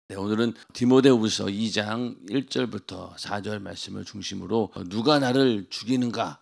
네, 오늘은 디모데후서 2장 1절부터 4절 말씀을 중심으로 누가 나를 죽이는가?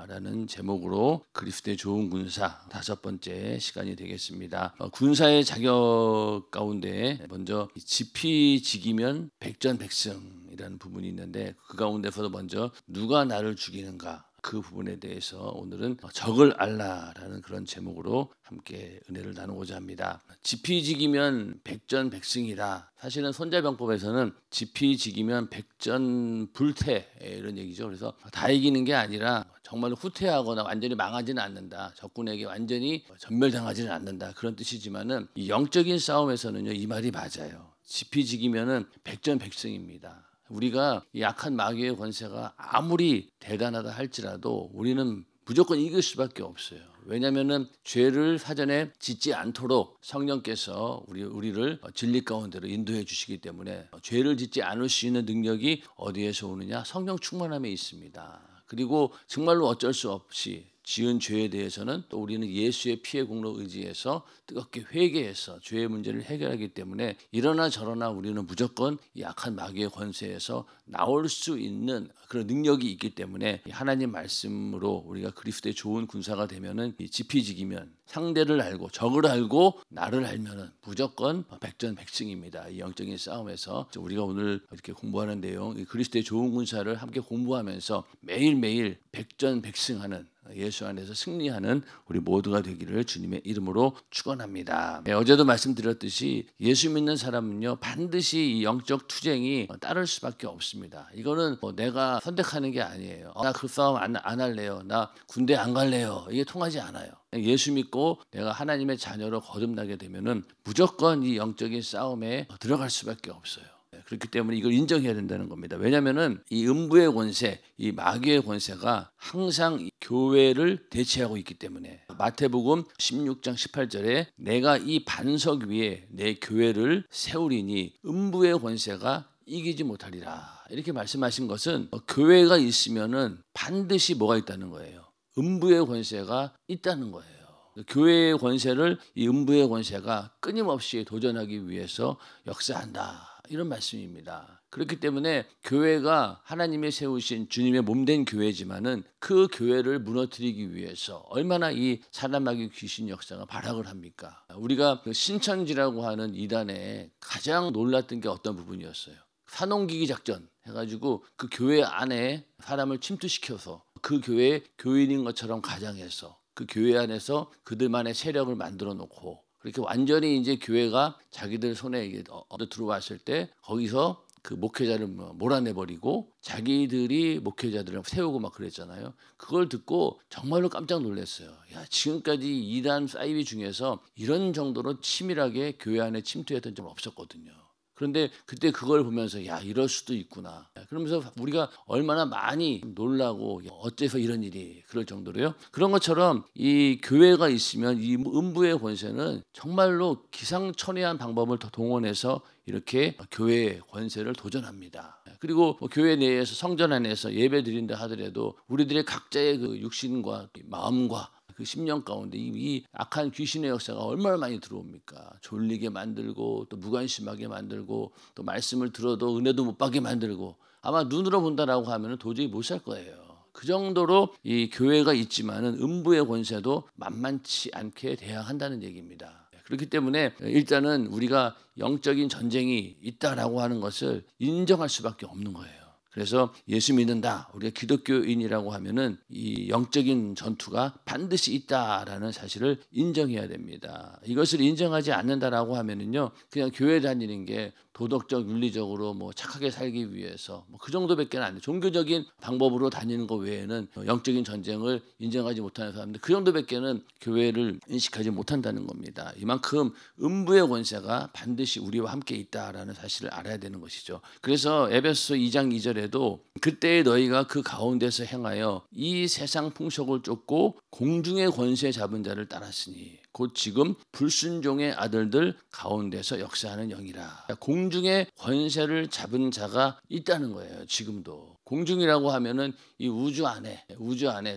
라는 제목으로 그리스도의 좋은 군사 다섯 번째 시간이 되겠습니다. 군사의 자격 가운데 먼저 지피지기면 백전백승이라는 부분이 있는데 그 가운데서도 먼저 누가 나를 죽이는가? 그 부분에 대해서 오늘은 적을 알라라는 그런 제목으로 함께 은혜를 나누고자 합니다. 지피지기면 백전백승이라. 사실은 손자병법에서는 지피지기면 백전불태 이런 얘기죠. 그래서 다 이기는 게 아니라 정말 후퇴하거나 완전히 망하지는 않는다. 적군에게 완전히 전멸당하지는 않는다. 그런 뜻이지만은 이 영적인 싸움에서는요, 이 말이 맞아요. 지피지기면은 백전백승입니다. 우리가 이 악한 마귀의 권세가 아무리 대단하다 할지라도 우리는 무조건 이길 수밖에 없어요. 왜냐하면은 죄를 사전에 짓지 않도록 성령께서 우리를 진리 가운데로 인도해 주시기 때문에 죄를 짓지 않을 수 있는 능력이 어디에서 오느냐? 성령 충만함에 있습니다. 그리고 정말로 어쩔 수 없이 지은 죄에 대해서는 또 우리는 예수의 피의 공로 의지해서 뜨겁게 회개해서 죄의 문제를 해결하기 때문에 이러나 저러나 우리는 무조건 이 악한 마귀의 권세에서 나올 수 있는 그런 능력이 있기 때문에 하나님 말씀으로 우리가 그리스도의 좋은 군사가 되면은 이 지피지기면 상대를 알고 적을 알고 나를 알면은 무조건 백전백승입니다. 이 영적인 싸움에서 우리가 오늘 이렇게 공부하는 내용, 이 그리스도의 좋은 군사를 함께 공부하면서 매일매일 백전백승하는 예수 안에서 승리하는 우리 모두가 되기를 주님의 이름으로 축원합니다. 네, 어제도 말씀드렸듯이 예수 믿는 사람은요 반드시 이 영적 투쟁이 따를 수밖에 없습니다. 이거는 내가 선택하는 게 아니에요. 나 그 싸움 안 할래요. 나 군대 안 갈래요. 이게 통하지 않아요. 예수 믿고 내가 하나님의 자녀로 거듭나게 되면은 무조건 이 영적인 싸움에 들어갈 수밖에 없어요. 그렇기 때문에 이걸 인정해야 된다는 겁니다. 왜냐하면은 이 음부의 권세, 이 마귀의 권세가 항상 이 교회를 대체하고 있기 때문에 마태복음 16장 18절에 내가 이 반석 위에 내 교회를 세우리니 음부의 권세가 이기지 못하리라. 이렇게 말씀하신 것은 교회가 있으면은 반드시 뭐가 있다는 거예요. 음부의 권세가 있다는 거예요. 교회의 권세를 이 음부의 권세가 끊임없이 도전하기 위해서 역사한다. 이런 말씀입니다. 그렇기 때문에 교회가 하나님이 세우신 주님의 몸된 교회지만은 그 교회를 무너뜨리기 위해서 얼마나 이 사단마귀 귀신 역사가 발악을 합니까? 우리가 그 신천지라고 하는 이단에 가장 놀랐던 게 어떤 부분이었어요? 산홍기기 작전 해가지고 그 교회 안에 사람을 침투시켜서 그 교회 교인인 것처럼 가장해서 그 교회 안에서 그들만의 세력을 만들어 놓고 그렇게 완전히 이제 교회가 자기들 손에 들어왔을 때 거기서 그 목회자를 몰아내버리고 자기들이 목회자들을 세우고 막 그랬잖아요. 그걸 듣고 정말로 깜짝 놀랐어요. 야, 지금까지 이단 사이비 중에서 이런 정도로 치밀하게 교회 안에 침투했던 적은 없었거든요. 그런데 그때 그걸 보면서 야, 이럴 수도 있구나. 그러면서 우리가 얼마나 많이 놀라고 어째서 이런 일이 그럴 정도로요. 그런 것처럼 이 교회가 있으면 이 음부의 권세는 정말로 기상천외한 방법을 더 동원해서 이렇게 교회의 권세를 도전합니다. 그리고 교회 내에서 성전 안에서 예배 드린다 하더라도 우리들의 각자의 그 육신과 마음과 그 10년 가운데 이 악한 귀신의 역사가 얼마나 많이 들어옵니까? 졸리게 만들고 또 무관심하게 만들고 또 말씀을 들어도 은혜도 못 받게 만들고 아마 눈으로 본다라고 하면 도저히 못 살 거예요. 그 정도로 이 교회가 있지만은 음부의 권세도 만만치 않게 대항한다는 얘기입니다. 그렇기 때문에 일단은 우리가 영적인 전쟁이 있다라고 하는 것을 인정할 수밖에 없는 거예요. 그래서 예수 믿는다. 우리가 기독교인이라고 하면은 이 영적인 전투가 반드시 있다라는 사실을 인정해야 됩니다. 이것을 인정하지 않는다라고 하면은요, 그냥 교회 다니는 게 도덕적, 윤리적으로 뭐 착하게 살기 위해서 뭐 그 정도밖에 안 돼. 종교적인 방법으로 다니는 것 외에는 영적인 전쟁을 인정하지 못하는 사람들 그 정도밖에는 교회를 인식하지 못한다는 겁니다. 이만큼 음부의 권세가 반드시 우리와 함께 있다라는 사실을 알아야 되는 것이죠. 그래서 에베소서 2장 2절에도 그때 너희가 그 가운데서 행하여 이 세상 풍속을 쫓고 공중의 권세 잡은 자를 따랐으니 곧 지금 불순종의 아들들 가운데서 역사하는 영이라. 공중의 권세를 잡은 자가 있다는 거예요. 지금도 공중이라고 하면은 이 우주 안에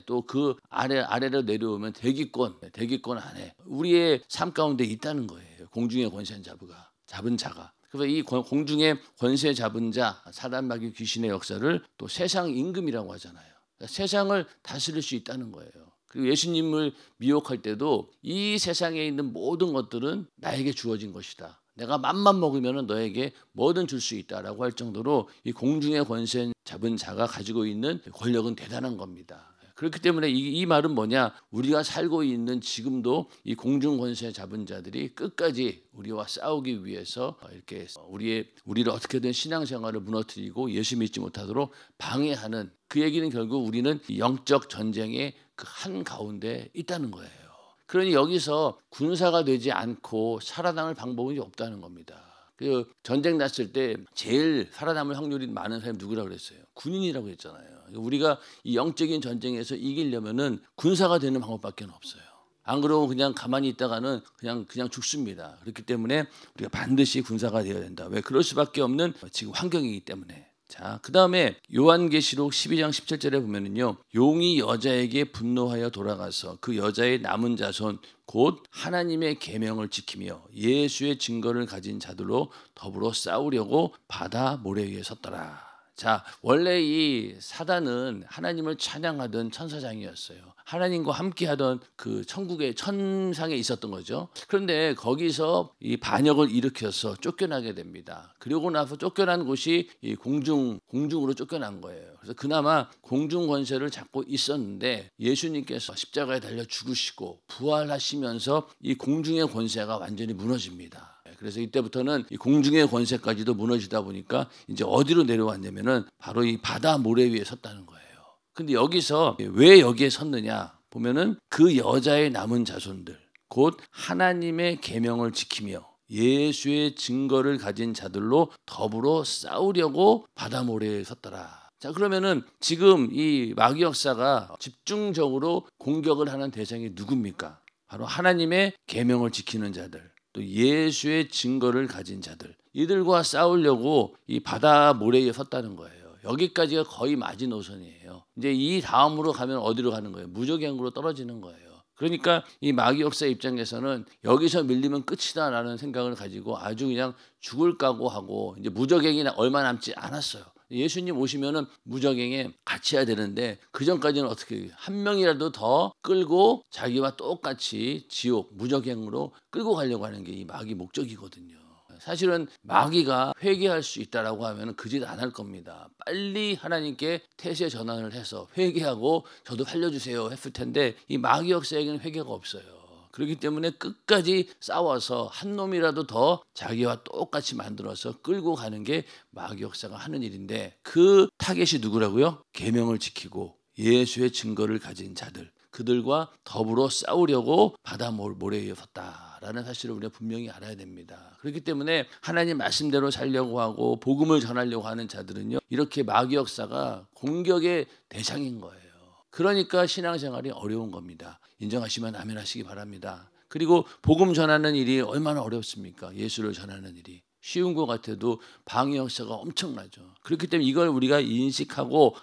또 그 아래로 내려오면 대기권 안에 우리의 삶 가운데 있다는 거예요. 공중의 권세 잡은 자가. 그래서 이 공중의 권세 잡은 자, 사단 마귀 귀신의 역사를 또 세상 임금이라고 하잖아요. 그러니까 세상을 다스릴 수 있다는 거예요. 그리고 예수님을 미혹할 때도 이 세상에 있는 모든 것들은 나에게 주어진 것이다. 내가 맘만 먹으면 너에게 뭐든 줄 수 있다라고 할 정도로 이 공중의 권세 잡은 자가 가지고 있는 권력은 대단한 겁니다. 그렇기 때문에 이 말은 뭐냐? 우리가 살고 있는 지금도 이 공중 권세 잡은 자들이 끝까지 우리와 싸우기 위해서 이렇게 우리를 어떻게든 신앙생활을 무너뜨리고 예수 믿지 못하도록 방해하는, 그 얘기는 결국 우리는 영적 전쟁의 그 한 가운데 있다는 거예요. 그러니 여기서 군사가 되지 않고 살아남을 방법이 없다는 겁니다. 그 전쟁 났을 때 제일 살아남을 확률이 많은 사람이 누구라고 그랬어요? 군인이라고 했잖아요. 우리가 이 영적인 전쟁에서 이기려면은 군사가 되는 방법밖에 없어요. 안 그러고 그냥 가만히 있다가는 그냥 죽습니다. 그렇기 때문에 우리가 반드시 군사가 되어야 된다. 왜? 그럴 수밖에 없는 지금 환경이기 때문에. 자, 그 다음에 요한계시록 12장 17절에 보면은요, 용이 여자에게 분노하여 돌아가서 그 여자의 남은 자손 곧 하나님의 계명을 지키며 예수의 증거를 가진 자들로 더불어 싸우려고 바다 모래 위에 섰더라. 자, 원래 이 사단은 하나님을 찬양하던 천사장이었어요. 하나님과 함께하던 그 천국의 천상에 있었던 거죠. 그런데 거기서 이 반역을 일으켜서 쫓겨나게 됩니다. 그리고 나서 쫓겨난 곳이 이 공중으로 쫓겨난 거예요. 그래서 그나마 공중 권세를 잡고 있었는데 예수님께서 십자가에 달려 죽으시고 부활하시면서 이 공중의 권세가 완전히 무너집니다. 그래서 이때부터는 이 공중의 권세까지도 무너지다 보니까 이제 어디로 내려왔냐면은 바로 이 바다 모래 위에 섰다는 거예요. 근데 여기서 왜 여기에 섰느냐 보면은 그 여자의 남은 자손들 곧 하나님의 계명을 지키며 예수의 증거를 가진 자들로 더불어 싸우려고 바다 모래에 섰더라. 자, 그러면은 지금 이 마귀 역사가 집중적으로 공격을 하는 대상이 누굽니까? 바로 하나님의 계명을 지키는 자들, 또 예수의 증거를 가진 자들, 이들과 싸우려고 이 바다 모래에 섰다는 거예요. 여기까지가 거의 마지노선이에요. 이제 이 다음으로 가면 어디로 가는 거예요? 무적행으로 떨어지는 거예요. 그러니까 이 마귀 역사 입장에서는 여기서 밀리면 끝이다라는 생각을 가지고 아주 그냥 죽을 각오하고, 이제 무적행이 얼마 남지 않았어요. 예수님 오시면은 무적행에 같이 해야 되는데 그 전까지는 어떻게 해요? 한 명이라도 더 끌고 자기와 똑같이 지옥 무적행으로 끌고 가려고 하는 게 이 마귀 목적이거든요. 사실은 마귀가 회개할 수 있다라고 하면 그 짓 안 할 겁니다. 빨리 하나님께 태세 전환을 해서 회개하고 저도 살려주세요 했을 텐데 이 마귀 역사에게는 회개가 없어요. 그렇기 때문에 끝까지 싸워서 한 놈이라도 더 자기와 똑같이 만들어서 끌고 가는 게 마귀 역사가 하는 일인데, 그 타겟이 누구라고요? 계명을 지키고 예수의 증거를 가진 자들, 그들과 더불어 싸우려고 바다 모래 위에 섰다라는 사실을 우리가 분명히 알아야 됩니다. 그렇기 때문에 하나님 말씀대로 살려고 하고 복음을 전하려고 하는 자들은요, 이렇게 마귀 역사가 공격의 대상인 거예요. 그러니까 신앙생활이 어려운 겁니다. 인정하시면 아멘 하시기 바랍니다. 그리고 복음 전하는 일이 얼마나 어렵습니까? 예수를 전하는 일이 쉬운 것 같아도 방해 역사가 엄청나죠. 그렇기 때문에 이걸 우리가 인식하고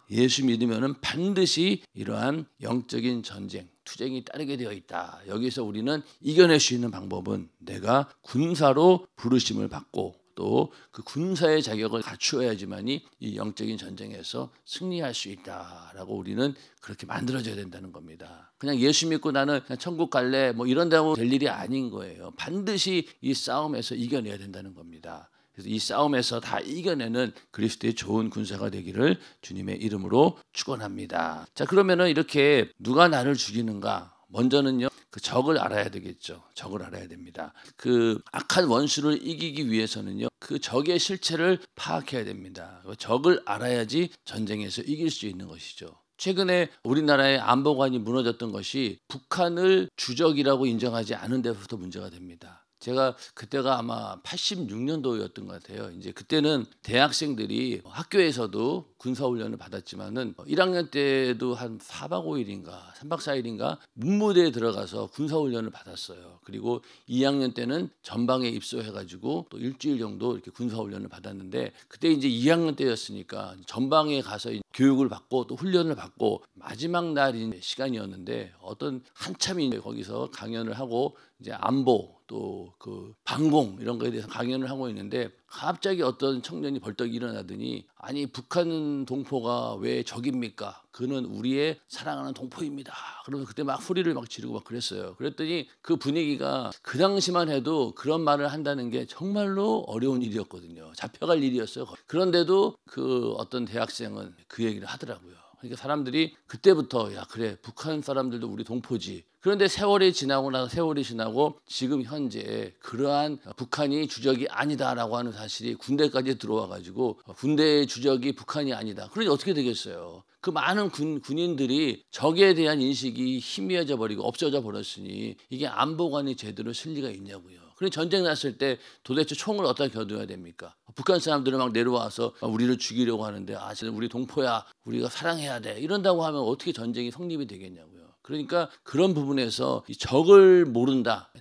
예수 믿으면 반드시 이러한 영적인 전쟁, 투쟁이 따르게 되어 있다. 여기서 우리는 이겨낼 수 있는 방법은 내가 군사로 부르심을 받고 또 그 군사의 자격을 갖추어야지만이 이 영적인 전쟁에서 승리할 수 있다라고 우리는 그렇게 만들어져야 된다는 겁니다. 그냥 예수 믿고 나는 그냥 천국 갈래 뭐 이런다고 될 일이 아닌 거예요. 반드시 이 싸움에서 이겨내야 된다는 겁니다. 그래서 이 싸움에서 다 이겨내는 그리스도의 좋은 군사가 되기를 주님의 이름으로 축원합니다. 자, 그러면은 이렇게 누가 나를 죽이는가? 먼저는요, 그 적을 알아야 되겠죠. 적을 알아야 됩니다. 그 악한 원수를 이기기 위해서는요, 그 적의 실체를 파악해야 됩니다. 적을 알아야지 전쟁에서 이길 수 있는 것이죠. 최근에 우리나라의 안보관이 무너졌던 것이 북한을 주적이라고 인정하지 않은 데부터 문제가 됩니다. 제가 그때가 아마 86년도였던 것 같아요. 이제 그때는 대학생들이 학교에서도 군사훈련을 받았지만은 1학년 때도 한 4박 5일인가 3박 4일인가 문무대에 들어가서 군사훈련을 받았어요. 그리고 2학년 때는 전방에 입소해가지고 또 일주일 정도 이렇게 군사훈련을 받았는데, 그때 이제 2학년 때였으니까 전방에 가서 교육을 받고 또 훈련을 받고 마지막 날인 시간이었는데 어떤 한참이 거기서 강연을 하고 이제 안보 또 그 방공 이런 거에 대해서 강연을 하고 있는데 갑자기 어떤 청년이 벌떡 일어나더니 아니 북한 동포가 왜 적입니까? 그는 우리의 사랑하는 동포입니다. 그러면서 그때 막 소리를 막 지르고 막 그랬어요. 그랬더니 그 분위기가 그 당시만 해도 그런 말을 한다는 게 정말로 어려운 일이었거든요. 잡혀갈 일이었어요. 그런데도 그 어떤 대학생은 그 얘기를 하더라고요. 그러니까 사람들이 그때부터 야 그래 북한 사람들도 우리 동포지. 그런데 세월이 지나고 지금 현재 그러한 북한이 주적이 아니다라고 하는 사실이 군대까지 들어와 가지고 군대의 주적이 북한이 아니다. 그러니 어떻게 되겠어요? 그 많은 군인들이 적에 대한 인식이 희미해져 버리고 없어져 버렸으니 이게 안보관이 제대로 쓸 리가 있냐고요. 그래 전쟁 났을 때 도대체 총을 어디다 겨둬야 됩니까? 북한 사람들은 막 내려와서 우리를 죽이려고 하는데 아, 우리 동포야, 우리가 사랑해야 돼 이런다고 하면 어떻게 전쟁이 성립이 되겠냐고요. 그러니까 그런 부분에서 이 적을 모른다,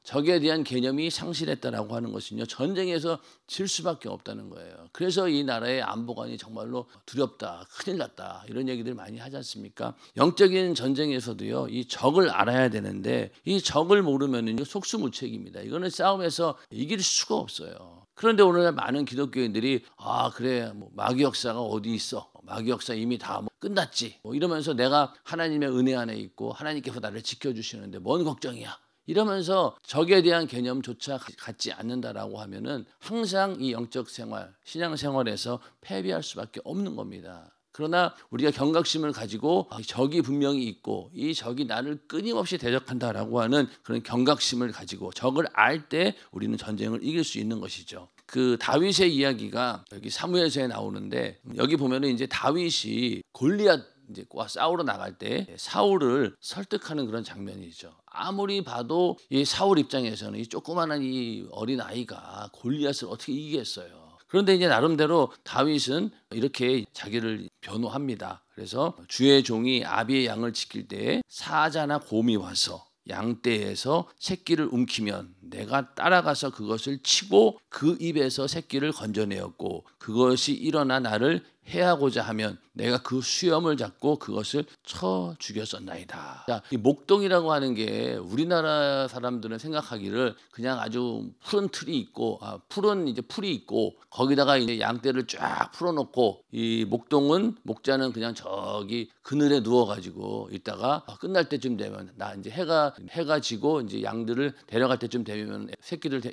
적에 대한 개념이 상실했다라고 하는 것은요 전쟁에서 질 수밖에 없다는 거예요. 그래서 이 나라의 안보관이 정말로 두렵다, 큰일 났다 이런 얘기들 많이 하지 않습니까? 영적인 전쟁에서도요 이 적을 알아야 되는데 이 적을 모르면은요 속수무책입니다. 이거는 싸움에서 이길 수가 없어요. 그런데 오늘날 많은 기독교인들이 아 그래 뭐 마귀 역사가 어디 있어? 마귀 역사 이미 다 끝났지. 이러면서 내가 하나님의 은혜 안에 있고 하나님께서 나를 지켜주시는데 뭔 걱정이야. 이러면서 적에 대한 개념조차 갖지 않는다라고 하면은 항상 이 영적 생활, 신앙 생활에서 패배할 수밖에 없는 겁니다. 그러나 우리가 경각심을 가지고 적이 분명히 있고 이 적이 나를 끊임없이 대적한다라고 하는 그런 경각심을 가지고 적을 알 때 우리는 전쟁을 이길 수 있는 것이죠. 그 다윗의 이야기가 여기 사무엘서에 나오는데 여기 보면은 이제 다윗이 골리앗 이제 싸우러 나갈 때 사울을 설득하는 그런 장면이죠. 아무리 봐도 이 사울 입장에서는 이 조그마한 이 어린 아이가 골리앗을 어떻게 이기겠어요. 그런데 이제 나름대로 다윗은 이렇게 자기를 변호합니다. 그래서 주의 종이 아비의 양을 지킬 때에 사자나 곰이 와서 양떼에서 새끼를 움키면 내가 따라가서 그것을 치고 그 입에서 새끼를 건져내었고 그것이 일어나 나를 해하고자 하면 내가 그 수염을 잡고 그것을 쳐 죽였었나이다. 자, 이 목동이라고 하는 게 우리나라 사람들은 생각하기를 그냥 아주 푸른 틀이 있고 푸른 이제 풀이 있고 거기다가 이제 양떼를 쫙 풀어놓고 이 목자는 그냥 저기 그늘에 누워가지고 있다가 끝날 때쯤 되면 나 이제 해가 지고 이제 양들을 데려갈 때쯤 되면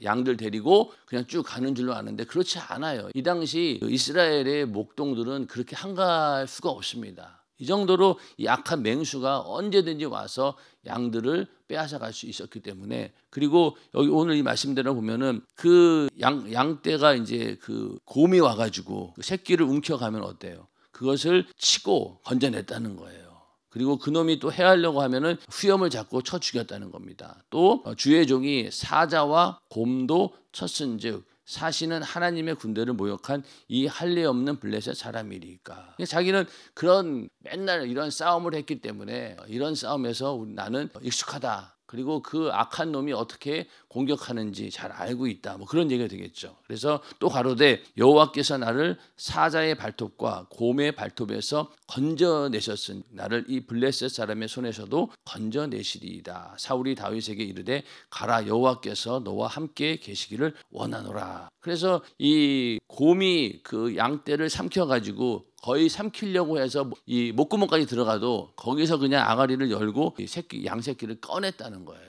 양들 데리고 그냥 쭉 가는 줄로 아는데 그렇지 않아요. 이 당시 이스라엘의 목동들은 그렇게 한가할 수가 없습니다. 이 정도로 이 악한 맹수가 언제든지 와서 양들을 빼앗아 갈 수 있었기 때문에 그리고 여기 오늘 이 말씀대로 보면은 그 양떼가 이제 그 곰이 와가지고 그 새끼를 움켜가면 어때요? 그것을 치고 건져냈다는 거예요. 그리고 그놈이 또 해하려고 하면은 수염을 잡고 쳐 죽였다는 겁니다. 또 주의 종이 사자와 곰도 쳤은즉 사시는 하나님의 군대를 모욕한 이 할례 없는 블레셋 사람이리까. 자기는 그런 맨날 이런 싸움을 했기 때문에 이런 싸움에서 나는 익숙하다. 그리고 그 악한 놈이 어떻게 공격하는지 잘 알고 있다. 뭐 그런 얘기가 되겠죠. 그래서 또 가로되 여호와께서 나를 사자의 발톱과 곰의 발톱에서 건져내셨으니 나를 이 블레셋 사람의 손에서도 건져내시리이다. 사울이 다윗에게 이르되 가라 여호와께서 너와 함께 계시기를 원하노라. 그래서 이 곰이 그 양떼를 삼켜가지고 거의 삼키려고 해서 이 목구멍까지 들어가도 거기서 그냥 아가리를 열고 이 양새끼를 꺼냈다는 거예요.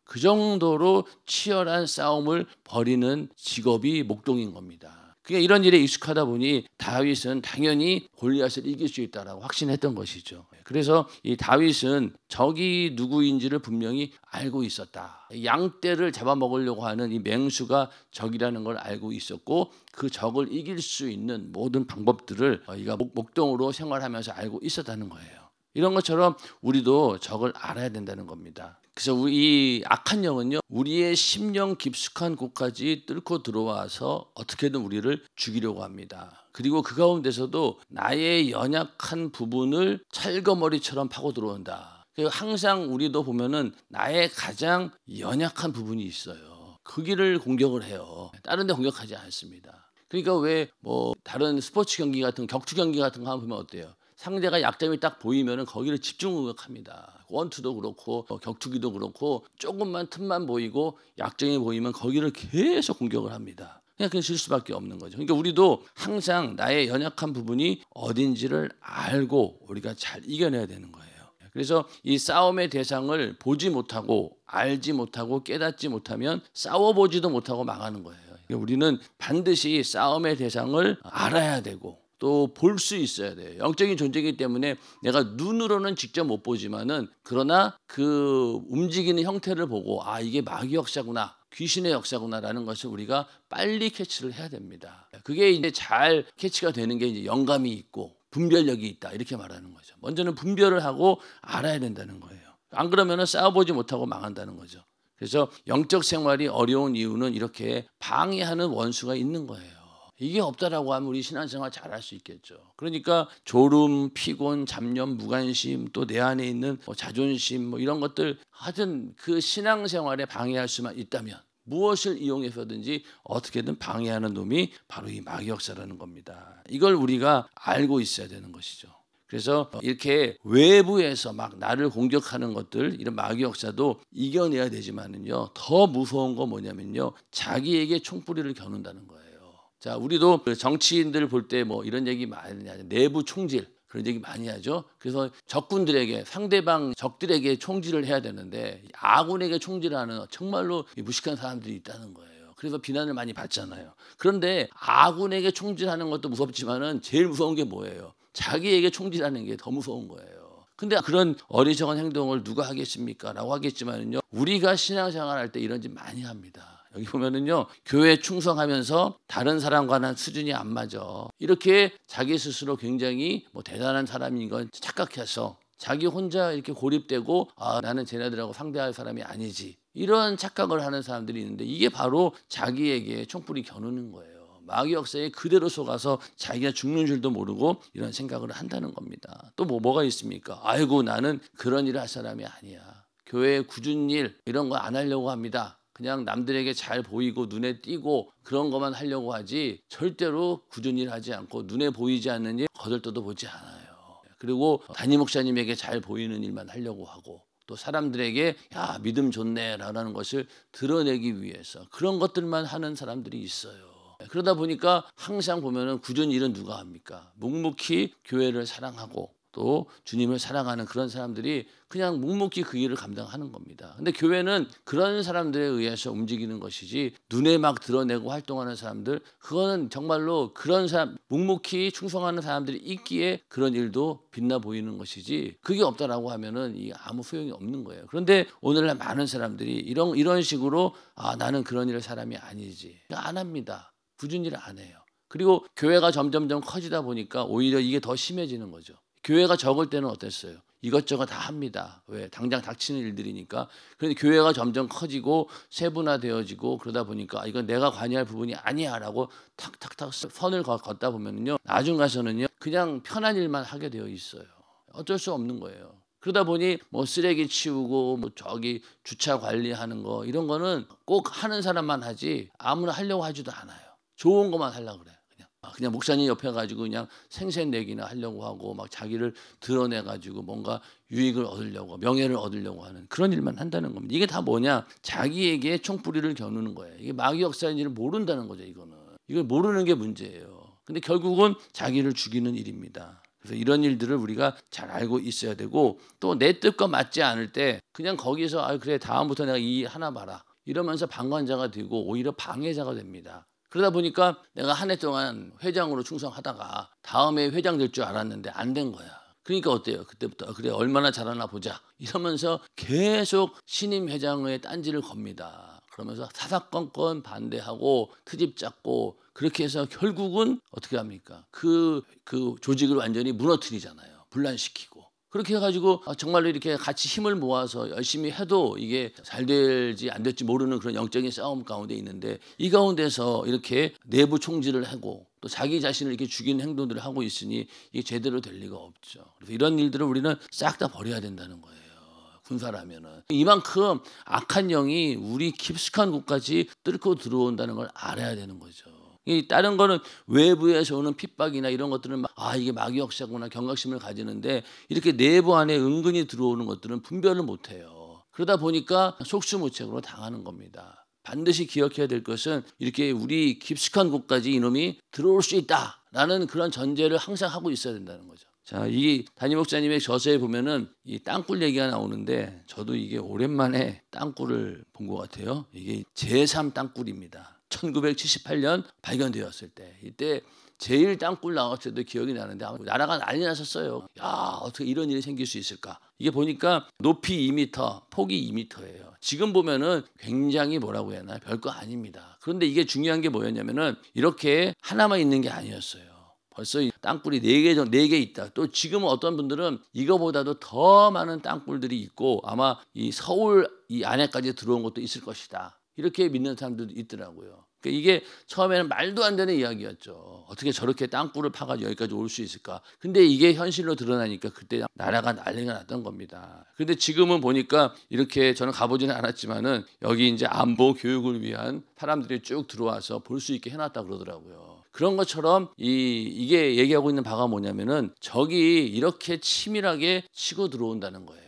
그 정도로 치열한 싸움을 벌이는 직업이 목동인 겁니다. 그러니까 이런 일에 익숙하다 보니 다윗은 당연히 골리앗을 이길 수 있다라고 확신했던 것이죠. 그래서 이 다윗은 적이 누구인지를 분명히 알고 있었다. 양떼를 잡아먹으려고 하는 이 맹수가 적이라는 걸 알고 있었고 그 적을 이길 수 있는 모든 방법들을 이가 목동으로 생활하면서 알고 있었다는 거예요. 이런 것처럼 우리도 적을 알아야 된다는 겁니다. 그래서 이 악한 영은요 우리의 심령 깊숙한 곳까지 뚫고 들어와서 어떻게든 우리를 죽이려고 합니다. 그리고 그 가운데서도 나의 연약한 부분을 찰거머리처럼 파고 들어온다. 항상 우리도 보면은 나의 가장 연약한 부분이 있어요. 거기를 공격을 해요. 다른 데 공격하지 않습니다. 그러니까 왜 뭐 다른 스포츠 경기 같은 격투 경기 같은 거 하면 보면 어때요? 상대가 약점이 딱 보이면은 거기를 집중 공격합니다. 원투도 그렇고 격투기도 그렇고 조금만 틈만 보이고 약점이 보이면 거기를 계속 공격을 합니다. 그냥 질 수밖에 없는 거죠. 그러니까 우리도 항상 나의 연약한 부분이 어딘지를 알고 우리가 잘 이겨내야 되는 거예요. 그래서 이 싸움의 대상을 보지 못하고 알지 못하고 깨닫지 못하면 싸워보지도 못하고 망하는 거예요. 그러니까 우리는 반드시 싸움의 대상을 알아야 되고 또 볼 수 있어야 돼요. 영적인 존재이기 때문에 내가 눈으로는 직접 못 보지만은 그러나 그 움직이는 형태를 보고 아 이게 마귀 역사구나. 귀신의 역사구나라는 것을 우리가 빨리 캐치를 해야 됩니다. 그게 이제 잘 캐치가 되는 게 이제 영감이 있고 분별력이 있다 이렇게 말하는 거죠. 먼저는 분별을 하고 알아야 된다는 거예요. 안 그러면은 싸워보지 못하고 망한다는 거죠. 그래서 영적 생활이 어려운 이유는 이렇게 방해하는 원수가 있는 거예요. 이게 없다라고 하면 우리 신앙생활 잘할 수 있겠죠. 그러니까 졸음, 피곤, 잡념, 무관심, 또 내 안에 있는 자존심 이런 것들 하여튼 그 신앙생활에 방해할 수만 있다면 무엇을 이용해서든지 어떻게든 방해하는 놈이 바로 이 마귀 역사라는 겁니다. 이걸 우리가 알고 있어야 되는 것이죠. 그래서 이렇게 외부에서 막 나를 공격하는 것들 이런 마귀 역사도 이겨내야 되지만은요 더 무서운 거 뭐냐면요 자기에게 총뿌리를 겨눈다는 거예요. 자, 우리도 정치인들 볼 때 뭐 이런 얘기 많이 하죠. 내부 총질 그런 얘기 많이 하죠. 그래서 적군들에게 상대방 적들에게 총질을 해야 되는데 아군에게 총질하는 정말로 무식한 사람들이 있다는 거예요. 그래서 비난을 많이 받잖아요. 그런데 아군에게 총질하는 것도 무섭지만은 제일 무서운 게 뭐예요? 자기에게 총질하는 게 더 무서운 거예요. 근데 그런 어리석은 행동을 누가 하겠습니까? 라고 하겠지만은요. 우리가 신앙생활 할 때 이런 짓 많이 합니다. 여기 보면은요 교회 충성하면서 다른 사람과는 수준이 안 맞아 이렇게 자기 스스로 굉장히 대단한 사람인 건 착각해서 자기 혼자 이렇게 고립되고 아 나는 쟤네들하고 상대할 사람이 아니지 이런 착각을 하는 사람들이 있는데 이게 바로 자기에게 총뿌리 겨누는 거예요. 마귀 역사에 그대로 속아서 자기가 죽는 줄도 모르고 이런 생각을 한다는 겁니다. 또 뭐가 있습니까? 아이고 나는 그런 일을 할 사람이 아니야. 교회 굳은 일 이런 거 안 하려고 합니다. 그냥 남들에게 잘 보이고 눈에 띄고 그런 것만 하려고 하지 절대로 굳은 일 하지 않고 눈에 보이지 않는 일 거들떠도 보지 않아요. 그리고 담임 목사님에게 잘 보이는 일만 하려고 하고 또 사람들에게 야 믿음 좋네라는 것을 드러내기 위해서 그런 것들만 하는 사람들이 있어요. 그러다 보니까 항상 보면은 굳은 일은 누가 합니까? 묵묵히 교회를 사랑하고 또 주님을 사랑하는 그런 사람들이 그냥 묵묵히 그 일을 감당하는 겁니다. 근데 교회는 그런 사람들에 의해서 움직이는 것이지 눈에 막 드러내고 활동하는 사람들 그거는 정말로 그런 사람 묵묵히 충성하는 사람들이 있기에 그런 일도 빛나 보이는 것이지 그게 없다라고 하면은 이 아무 소용이 없는 거예요. 그런데 오늘날 많은 사람들이 이런 식으로 아 나는 그런 일을 사람이 아니지 안 합니다. 굳은 일을 안 해요. 그리고 교회가 점점점 커지다 보니까 오히려 이게 더 심해지는 거죠. 교회가 적을 때는 어땠어요? 이것저것 다 합니다. 왜? 당장 닥치는 일들이니까. 그런데 교회가 점점 커지고 세분화되어지고 그러다 보니까 이건 내가 관여할 부분이 아니야라고 탁탁탁 선을 걷다 보면요. 나중 가서는요. 그냥 편한 일만 하게 되어 있어요. 어쩔 수 없는 거예요. 그러다 보니 쓰레기 치우고 저기 주차 관리하는 거 이런 거는 꼭 하는 사람만 하지 아무나 하려고 하지도 않아요. 좋은 것만 하려고 그래요. 그냥 목사님 옆에 가지고 그냥 생색내기나 하려고 하고 막 자기를 드러내 가지고 뭔가 유익을 얻으려고 명예를 얻으려고 하는 그런 일만 한다는 겁니다. 이게 다 뭐냐? 자기에게 총뿌리를 겨누는 거예요. 이게 마귀 역사인지를 모른다는 거죠. 이걸 모르는 게 문제예요. 근데 결국은 자기를 죽이는 일입니다. 그래서 이런 일들을 우리가 잘 알고 있어야 되고 또 내 뜻과 맞지 않을 때 그냥 거기서 아 그래 다음부터 내가 이 하나 봐라 이러면서 방관자가 되고 오히려 방해자가 됩니다. 그러다 보니까 내가 한 해 동안 회장으로 충성하다가 다음에 회장 될 줄 알았는데 안 된 거야. 그러니까 어때요? 그때부터 그래 얼마나 잘하나 보자 이러면서 계속 신임 회장의 딴지를 겁니다. 그러면서 사사건건 반대하고 트집 잡고 그렇게 해서 결국은 어떻게 합니까? 그 조직을 완전히 무너뜨리잖아요. 분란시키고. 그렇게 해가지고 정말로 이렇게 같이 힘을 모아서 열심히 해도 이게 잘 될지 안 될지 모르는 그런 영적인 싸움 가운데 있는데 이 가운데서 이렇게 내부 총질을 하고 또 자기 자신을 이렇게 죽이는 행동들을 하고 있으니 이게 제대로 될 리가 없죠. 그래서 이런 일들을 우리는 싹 다 버려야 된다는 거예요. 군사라면은 이만큼 악한 영이 우리 깊숙한 곳까지 뚫고 들어온다는 걸 알아야 되는 거죠. 이 다른 거는 외부에서 오는 핍박이나 이런 것들은 이게 마귀 역사구나 경각심을 가지는데 이렇게 내부 안에 은근히 들어오는 것들은 분별을 못해요. 그러다 보니까 속수무책으로 당하는 겁니다. 반드시 기억해야 될 것은 이렇게 우리 깊숙한 곳까지 이놈이 들어올 수 있다라는 그런 전제를 항상 하고 있어야 된다는 거죠. 자, 이 담임 목사님의 저서에 보면은 이 땅굴 얘기가 나오는데 저도 이게 오랜만에 땅굴을 본 것 같아요. 이게 제3 땅굴입니다. 1978년 발견되었을 때 이때 제일 땅굴 나왔을 때도 기억이 나는데 나라가 난리 났었어요. 야, 어떻게 이런 일이 생길 수 있을까? 이게 보니까 높이 2m, 폭이 2m예요. 지금 보면은 굉장히 뭐라고 해야 하나 별거 아닙니다. 그런데 이게 중요한 게 뭐였냐면은 이렇게 하나만 있는 게 아니었어요. 벌써 땅굴이 4개 있다. 또 지금은 어떤 분들은 이거보다도 더 많은 땅굴들이 있고 아마 이 서울 이 안에까지 들어온 것도 있을 것이다. 이렇게 믿는 사람들도 있더라고요. 그러니까 이게 처음에는 말도 안 되는 이야기였죠. 어떻게 저렇게 땅굴을 파가지고 여기까지 올 수 있을까? 근데 이게 현실로 드러나니까 그때 나라가 난리가 났던 겁니다. 근데 지금은 보니까 이렇게 저는 가보지는 않았지만은 여기 이제 안보 교육을 위한 사람들이 쭉 들어와서 볼 수 있게 해놨다 그러더라고요. 그런 것처럼 이게 얘기하고 있는 바가 뭐냐면은 적이 이렇게 치밀하게 치고 들어온다는 거예요.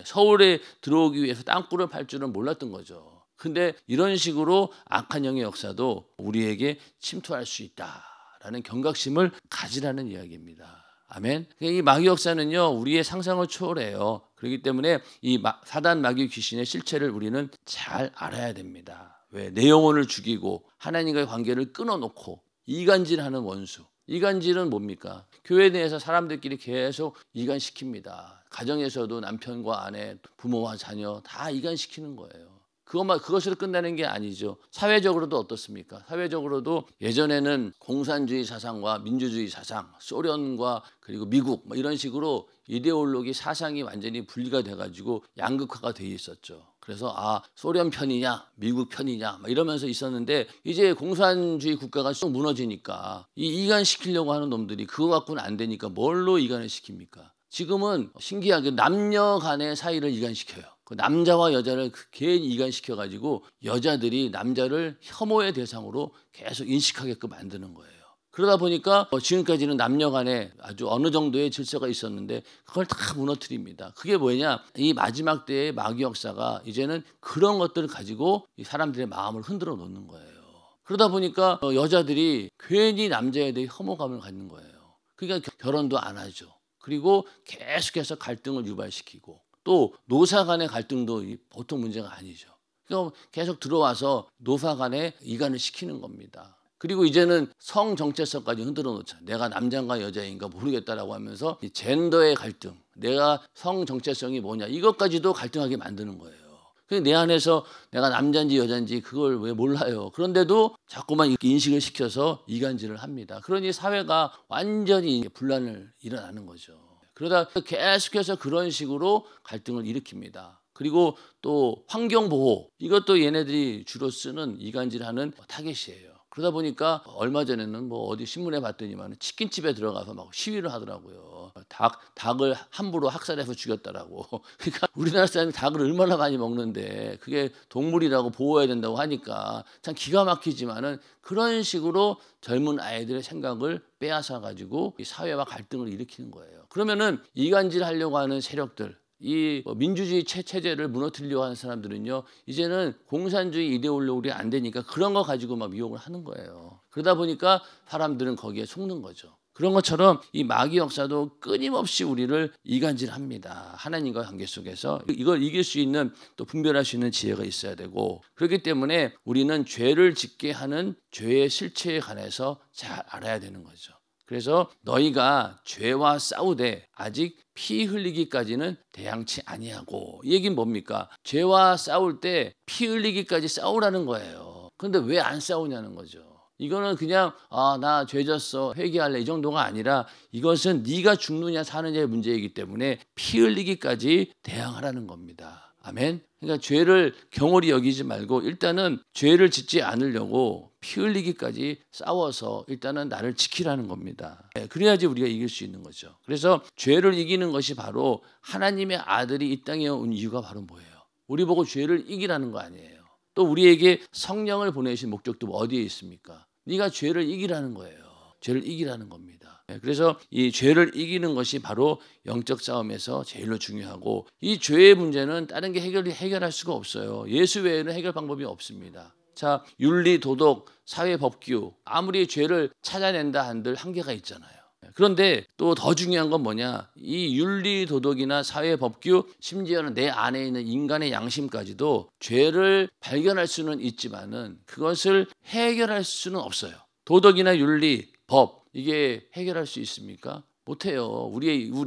서울에 들어오기 위해서 땅굴을 팔 줄은 몰랐던 거죠. 근데 이런 식으로 악한 영의 역사도 우리에게 침투할 수 있다라는 경각심을 가지라는 이야기입니다. 아멘. 이 마귀 역사는요 우리의 상상을 초월해요. 그렇기 때문에 이 사단 마귀 귀신의 실체를 우리는 잘 알아야 됩니다. 왜? 내 영혼을 죽이고 하나님과의 관계를 끊어놓고 이간질하는 원수. 이간질은 뭡니까? 교회 내에서 사람들끼리 계속 이간시킵니다. 가정에서도 남편과 아내, 부모와 자녀 다 이간시키는 거예요. 그것으로 끝나는 게 아니죠. 사회적으로도 어떻습니까? 사회적으로도 예전에는 공산주의 사상과 민주주의 사상, 소련과 그리고 미국 이런 식으로 이데올로기 사상이 완전히 분리가 돼가지고 양극화가 돼 있었죠. 그래서 소련 편이냐 미국 편이냐 이러면서 있었는데 이제 공산주의 국가가 쭉 무너지니까 이간시키려고 하는 놈들이 그거 갖고는 안 되니까 뭘로 이간을 시킵니까? 지금은 신기하게 남녀 간의 사이를 이간시켜요. 그 남자와 여자를 괜히 이간시켜가지고 여자들이 남자를 혐오의 대상으로 계속 인식하게끔 만드는 거예요. 그러다 보니까 지금까지는 남녀 간에 아주 어느 정도의 질서가 있었는데 그걸 다 무너뜨립니다. 그게 뭐냐? 이 마지막 때의 마귀 역사가 이제는 그런 것들을 가지고 이 사람들의 마음을 흔들어 놓는 거예요. 그러다 보니까 여자들이 괜히 남자에 대해 혐오감을 갖는 거예요. 그러니까 결혼도 안 하죠. 그리고 계속해서 갈등을 유발시키고 또 노사 간의 갈등도 보통 문제가 아니죠. 그러니까 계속 들어와서 노사 간에 이간을 시키는 겁니다. 그리고 이제는 성 정체성까지 흔들어 놓자. 내가 남자인가 여자인가 모르겠다라고 하면서 이 젠더의 갈등, 내가 성 정체성이 뭐냐 이것까지도 갈등하게 만드는 거예요. 내 안에서 내가 남자인지 여자인지 그걸 왜 몰라요. 그런데도 자꾸만 이렇게 인식을 시켜서 이간질을 합니다. 그러니 사회가 완전히 분란을 일어나는 거죠. 그러다 계속해서 그런 식으로 갈등을 일으킵니다. 그리고 또 환경보호 이것도 얘네들이 주로 쓰는 이간질하는 타겟이에요. 그러다 보니까 얼마 전에는 어디 신문에 봤더니만 치킨집에 들어가서 막 시위를 하더라고요. 닭을 함부로 학살해서 죽였다라고. 그러니까 우리나라 사람이 닭을 얼마나 많이 먹는데 그게 동물이라고 보호해야 된다고 하니까 참 기가 막히지만은 그런 식으로 젊은 아이들의 생각을 빼앗아 가지고 이 사회와 갈등을 일으키는 거예요. 그러면은 이간질 하려고 하는 세력들 이 민주주의 체제를 무너뜨리려고 하는 사람들은요 이제는 공산주의 이데올로기가 안 되니까 그런 거 가지고 막 미혹을 하는 거예요. 그러다 보니까 사람들은 거기에 속는 거죠. 그런 것처럼 이 마귀 역사도 끊임없이 우리를 이간질합니다. 하나님과 관계 속에서 이걸 이길 수 있는 또 분별할 수 있는 지혜가 있어야 되고 그렇기 때문에 우리는 죄를 짓게 하는 죄의 실체에 관해서 잘 알아야 되는 거죠. 그래서 너희가 죄와 싸우되 아직 피 흘리기까지는 대항치 아니하고 이 얘기는 뭡니까? 죄와 싸울 때 피 흘리기까지 싸우라는 거예요. 그런데 왜 안 싸우냐는 거죠. 이거는 그냥 나 죄 졌어 회개할래 이 정도가 아니라 이것은 네가 죽느냐 사느냐의 문제이기 때문에 피 흘리기까지 대항하라는 겁니다. 아멘. 그러니까 죄를 경홀히 여기지 말고 일단은 죄를 짓지 않으려고 피 흘리기까지 싸워서 일단은 나를 지키라는 겁니다. 그래야지 우리가 이길 수 있는 거죠. 그래서 죄를 이기는 것이 바로 하나님의 아들이 이 땅에 온 이유가 바로 뭐예요? 우리 보고 죄를 이기라는 거 아니에요. 또 우리에게 성령을 보내신 목적도 어디에 있습니까? 네가 죄를 이기라는 거예요. 죄를 이기라는 겁니다. 그래서 이 죄를 이기는 것이 바로 영적 싸움에서 제일로 중요하고, 이 죄의 문제는 다른 게 해결할 수가 없어요. 예수 외에는 해결 방법이 없습니다. 자, 윤리, 도덕, 사회, 법규, 아무리 죄를 찾아낸다 한들 한계가 있잖아요. 그런데 또 더 중요한 건 뭐냐? 이 윤리, 도덕이나 사회, 법규, 심지어는 내 안에 있는 인간의 양심까지도 죄를 발견할 수는 있지만은 그것을 해결할 수는 없어요. 도덕이나 윤리, 법, 이게 해결할 수 있습니까? 못해요.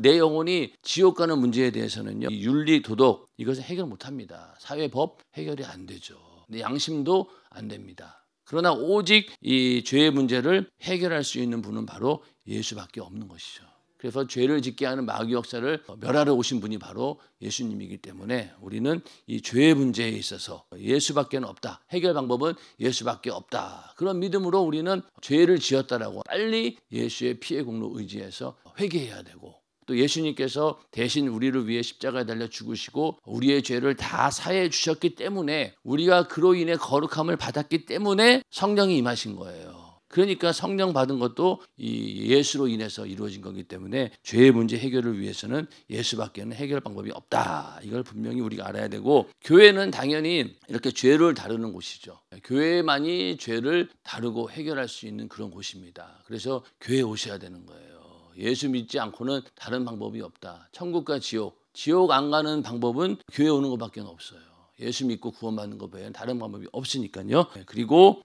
내 영혼이 지옥 가는 문제에 대해서는요, 이 윤리, 도덕, 이것을 해결 못합니다. 사회, 법 해결이 안 되죠. 내 양심도 안 됩니다. 그러나 오직 이 죄의 문제를 해결할 수 있는 분은 바로 예수밖에 없는 것이죠. 그래서 죄를 짓게 하는 마귀 역사를 멸하러 오신 분이 바로 예수님이기 때문에 우리는 이 죄의 문제에 있어서 예수밖에 없다. 해결 방법은 예수밖에 없다. 그런 믿음으로 우리는 죄를 지었다라고 빨리 예수의 피의 공로 의지해서 회개해야 되고, 또 예수님께서 대신 우리를 위해 십자가에 달려 죽으시고 우리의 죄를 다 사해 주셨기 때문에, 우리가 그로 인해 거룩함을 받았기 때문에 성령이 임하신 거예요. 그러니까 성령 받은 것도 이 예수로 인해서 이루어진 거기 때문에 죄의 문제 해결을 위해서는 예수밖에는 해결 방법이 없다. 이걸 분명히 우리가 알아야 되고, 교회는 당연히 이렇게 죄를 다루는 곳이죠. 교회만이 죄를 다루고 해결할 수 있는 그런 곳입니다. 그래서 교회에 오셔야 되는 거예요. 예수 믿지 않고는 다른 방법이 없다. 천국과 지옥 안 가는 방법은 교회 오는 것밖에 없어요. 예수 믿고 구원받는 것 외에는 다른 방법이 없으니까요. 그리고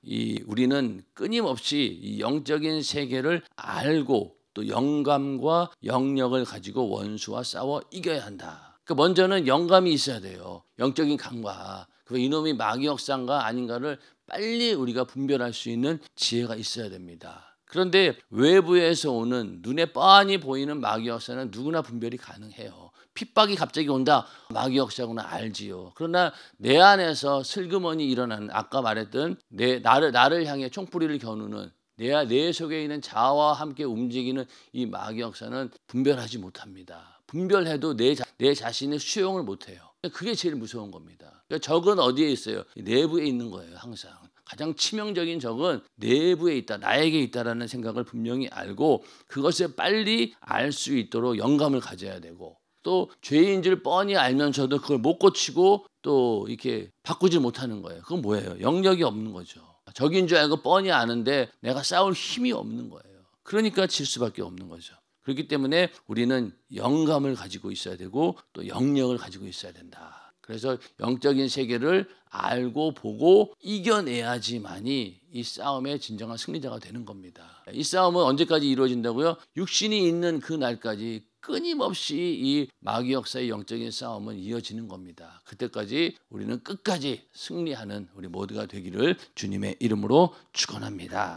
우리는 끊임없이 이 영적인 세계를 알고 또 영감과 영력을 가지고 원수와 싸워 이겨야 한다. 그러니까 먼저는 영감이 있어야 돼요. 영적인 감과. 이놈이 마귀 역사인가 아닌가를 빨리 우리가 분별할 수 있는 지혜가 있어야 됩니다. 그런데 외부에서 오는 눈에 뻔히 보이는 마귀 역사는 누구나 분별이 가능해요. 핍박이 갑자기 온다, 마귀 역사구나 알지요. 그러나 내 안에서 슬그머니 일어나는, 아까 말했던 나를 향해 총뿌리를 겨누는 내 속에 있는 자아와 함께 움직이는 이 마귀 역사는 분별하지 못합니다. 분별해도 내 자신의 수용을 못해요. 그게 제일 무서운 겁니다. 그러니까 적은 어디에 있어요? 내부에 있는 거예요. 항상 가장 치명적인 적은 내부에 있다, 나에게 있다라는 생각을 분명히 알고, 그것을 빨리 알 수 있도록 영감을 가져야 되고, 또 죄인 줄 뻔히 알면서도 그걸 못 고치고 또 이렇게 바꾸지 못하는 거예요. 그건 뭐예요? 영력이 없는 거죠. 적인 줄 알고 뻔히 아는데 내가 싸울 힘이 없는 거예요. 그러니까 질 수밖에 없는 거죠. 그렇기 때문에 우리는 영감을 가지고 있어야 되고 또 영력을 가지고 있어야 된다. 그래서 영적인 세계를 알고 보고 이겨내야지만이 이 싸움의 진정한 승리자가 되는 겁니다. 이 싸움은 언제까지 이루어진다고요? 육신이 있는 그 날까지 끊임없이 이 마귀 역사의 영적인 싸움은 이어지는 겁니다. 그때까지 우리는 끝까지 승리하는 우리 모두가 되기를 주님의 이름으로 축원합니다.